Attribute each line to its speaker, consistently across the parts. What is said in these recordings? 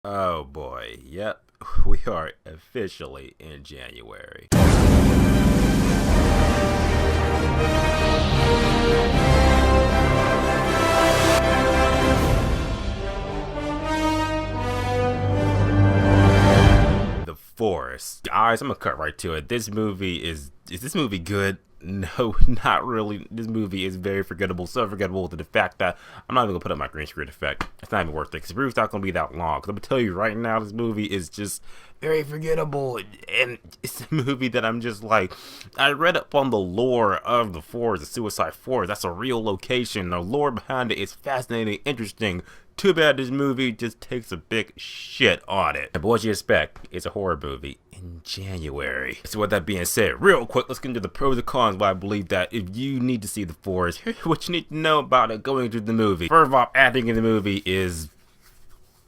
Speaker 1: Oh boy, yep, we are officially in January. The Forest. Guys, I'm gonna cut right to it. This movie is this movie good? No, not really. This movie is very forgettable. So forgettable to the fact that I'm not even gonna put up my green screen effect. It's not even worth it because the review's not gonna be that long. Because I'm gonna tell you right now, this movie is just very forgettable, and it's a movie that I'm just like, I read up on the lore of the Forest, the Suicide Forest. That's a real location. The lore behind it is fascinating, interesting. Too bad this movie just takes a big shit on it. But what you expect? It's a horror movie in January. So with that being said, real quick, let's get into the pros and cons why I believe that if you need to see The Forest, here's what you need to know about it going into the movie. First off, acting in the movie is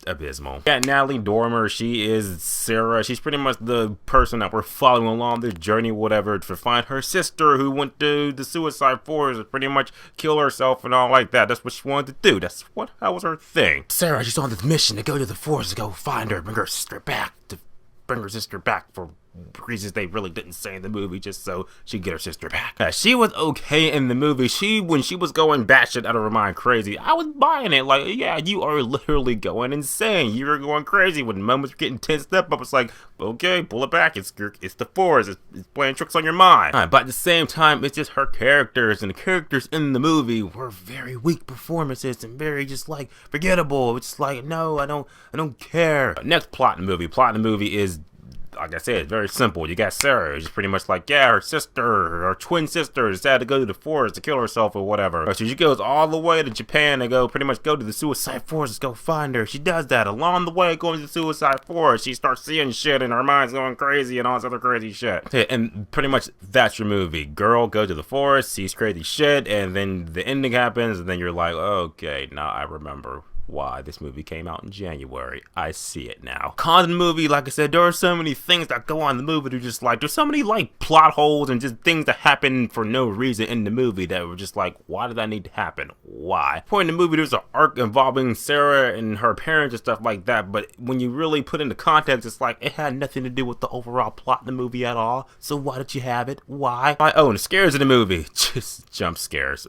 Speaker 1: abysmal. Yeah, Natalie Dormer, she is Sarah. She's pretty much the person that we're following along this journey, whatever, to find her sister who went to the Suicide Forest and pretty much kill herself and all like that. That's what she wanted to do. That was her thing. Sarah, she's on this mission to go to the forest to go find her, bring her sister back for reasons they really didn't say in the movie, just so she'd get her sister back. She was okay in the movie. When she was going batshit out of her mind crazy, I was buying it. Like, yeah, you are literally going insane. You were going crazy when moments were getting tensed up. I was like, okay, pull it back. It's the Forest. It's playing tricks on your mind. But at the same time, it's just her characters, and the characters in the movie were very weak performances and very just like forgettable. It's like, no, I don't care. Next plot in the movie. Plot in the movie is, like I said, it's very simple. You got Sarah. She's pretty much like, yeah, her sister, her twin sister, decided to go to the forest to kill herself or whatever. So she goes all the way to Japan to pretty much go to the Suicide Forest to go find her. She does that. Along the way, going to the Suicide Forest, she starts seeing shit and her mind's going crazy and all this other crazy shit. And pretty much that's your movie. Girl goes to the forest, sees crazy shit, and then the ending happens, and then you're like, okay, now I remember why this movie came out in January. I see it now. Cons of the movie, like I said, there are so many things that go on in the movie that are just like, there's so many like plot holes and just things that happen for no reason in the movie that were just like, why did that need to happen? Why? Point in the movie, there's an arc involving Sarah and her parents and stuff like that, but when you really put into context, it's like, it had nothing to do with the overall plot in the movie at all. So why did you have it? Why? Oh, and the scares in the movie, just jump scares.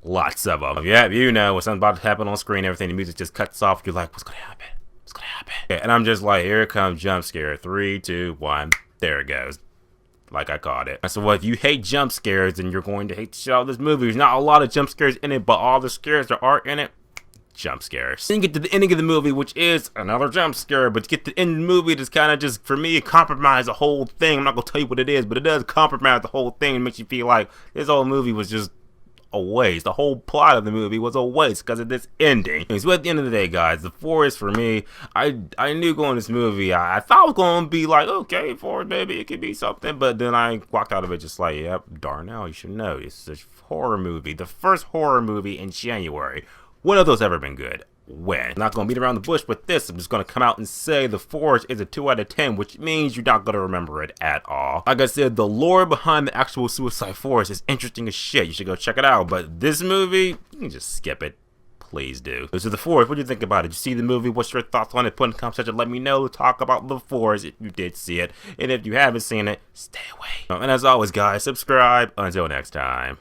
Speaker 1: Lots of them. Yeah, you know, when something's about to happen on screen, everything, the music just cuts off. You're like, what's gonna happen? What's gonna happen? Yeah, and I'm just like, here comes jump scare. 3, 2, 1. There it goes. Like I caught it. So if you hate jump scares, then you're going to hate the shit out of this movie. There's not a lot of jump scares in it, but all the scares there are in it, jump scares. Then you get to the ending of the movie, which is another jump scare, but to get to the end of the movie, that's kind of just, for me, compromise the whole thing. I'm not gonna tell you what it is, but it does compromise the whole thing and makes you feel like this whole movie was just a waste. The whole plot of the movie was a waste because of this ending. So at the end of the day, guys, The Forest for me, I knew going this movie, I thought it was going to be like, okay, Forest, maybe it could be something, but then I walked out of it just like, yep, Darnell, you should know, it's a horror movie. The first horror movie in January. When have those ever been good? When? I'm not going to beat around the bush with this. I'm just going to come out and say The Forest is a 2 out of 10, which means you're not going to remember it at all. Like I said, the lore behind the actual Suicide Forest is interesting as shit. You should go check it out. But this movie, you can just skip it. Please do. So The Forest, what do you think about it? Did you see the movie? What's your thoughts on it? Put in the comment section. Let me know. Talk about The Forest if you did see it. And if you haven't seen it, stay away. And as always, guys, subscribe. Until next time.